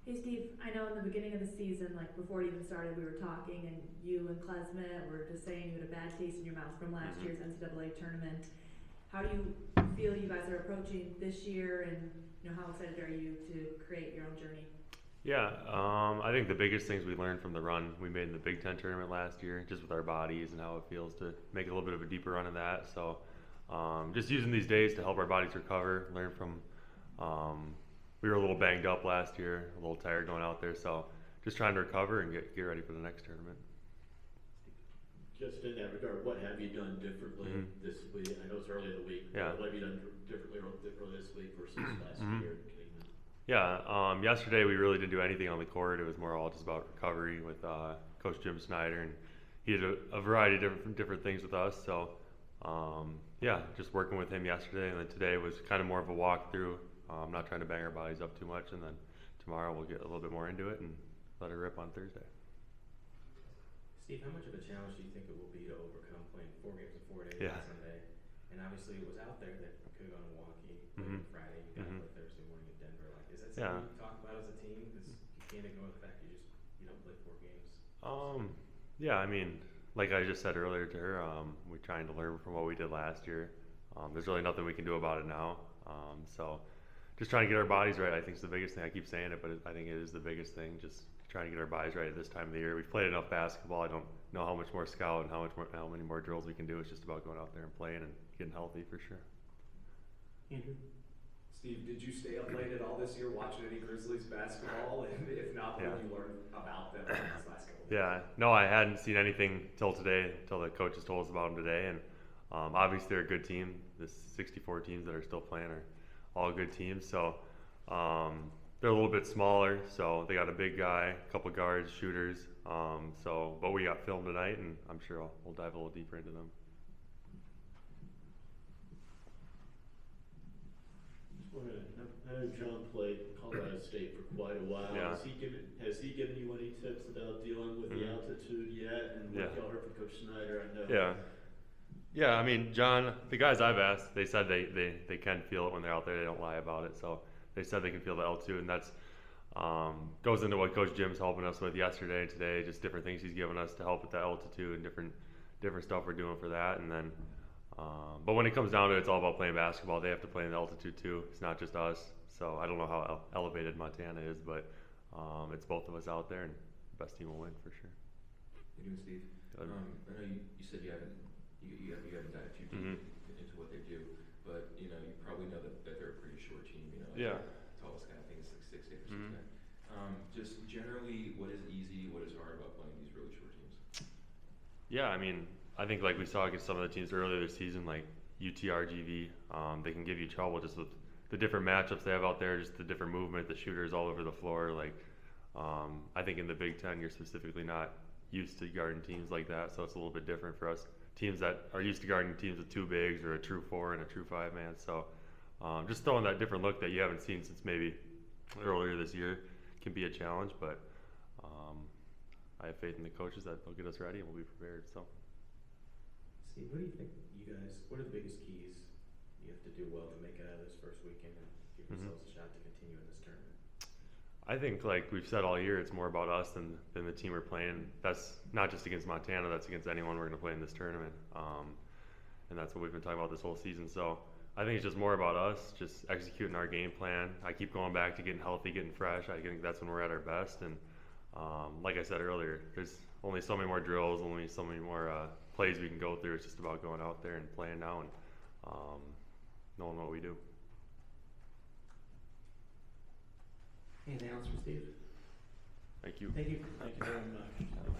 Hey Steve, I know in the beginning of the season, like before it even started, we were talking, and you and Klesmet were just saying you had a bad taste in your mouth from last year's NCAA tournament. How do you feel you guys are approaching this year, and how excited are you to create your own journey? Yeah, I think the biggest things we learned from the run we made in the Big Ten tournament last year, just with our bodies and how it feels to make a little bit of a deeper run in that. So, just using these days to help our bodies recover, learn from. We were a little banged up last year, a little tired going out there. So, just trying to recover and get ready for the next tournament. Just in that regard, what have you done differently this week? I know it's early in the week. Yeah. What have you done differently this week versus last year? Yeah, yesterday we really didn't do anything on the court. It was more all just about recovery with Coach Jim Snyder, and he did a variety of different things with us. So, yeah, just working with him yesterday, and then today was kind of more of a walkthrough. Not trying to bang our bodies up too much, and then tomorrow we'll get a little bit more into it and let it rip on Thursday. Steve, how much of a challenge do you think it will be to overcome playing 4 games in 4 days on Sunday? And obviously it was out there that you could have gone to Milwaukee, played on Friday, you got to play Thursday morning in Denver. Like, is that something you talk about as a team? Because you can't ignore the fact you don't play 4 games. Yeah, I mean, like I just said earlier to her, we're trying to learn from what we did last year. There's really nothing we can do about it now. So just trying to get our bodies right, I think, is the biggest thing. I keep saying it, but I think it is the biggest thing. Just trying to get our bodies right at this time of the year. We've played enough basketball. I don't know how much more scout and how many more drills we can do. It's just about going out there and playing and getting healthy for sure. Andrew? Steve, did you stay up late at all this year watching any Grizzlies basketball? And if not, what did you learn about them this last couple of days? Yeah, no, I hadn't seen anything till today, till the coaches told us about them today. And obviously they're a good team. The 64 teams that are still playing are all good teams. So they're a little bit smaller, so they got a big guy, a couple guards, shooters. But we got film tonight, and I'm sure we'll dive a little deeper into them. I know John played Colorado State for quite a while. Yeah. Has he given you any tips about dealing with the altitude yet? And what y'all heard from Coach Snyder? I know. Yeah, I mean, John, the guys I've asked, they said they can feel it when they're out there. They don't lie about it. So they said they can feel the altitude, and that's goes into what Coach Jim's helping us with yesterday and today, just different things he's given us to help with the altitude and different stuff we're doing for that. And then, but when it comes down to it, it's all about playing basketball. They have to play in the altitude too. It's not just us. So I don't know how elevated Montana is, but it's both of us out there, and the best team will win for sure. How you doing, Steve? I know you said you haven't dived too deep into what they do, but you probably know that they're a pretty short team. The tallest guy I think is like 6'8" or 6'9". Just generally, what is easy, what is hard about playing these really short teams? Yeah, I mean, I think like we saw against some of the teams earlier this season, like UTRGV, they can give you trouble just with the different matchups they have out there, just the different movement, the shooters all over the floor. Like, I think in the Big Ten, you're specifically not used to guarding teams like that, so it's a little bit different for us. Teams that are used to guarding teams with 2 bigs or a true 4 and a true 5 man. So just throwing that different look that you haven't seen since maybe earlier this year can be a challenge, but I have faith in the coaches that they'll get us ready and we'll be prepared. So, Steve, what do you think what are the biggest keys you have to do well to make it out of this first weekend and give yourselves a shot to continue in this tournament? I think, like we've said all year, it's more about us than the team we're playing. That's not just against Montana, that's against anyone we're going to play in this tournament. And that's what we've been talking about this whole season. So I think it's just more about us, just executing our game plan. I keep going back to getting healthy, getting fresh. I think that's when we're at our best. And like I said earlier, there's only so many more drills, only so many more plays we can go through. It's just about going out there and playing now and knowing what we do. Anything else for Steve? Thank you. Thank you very much.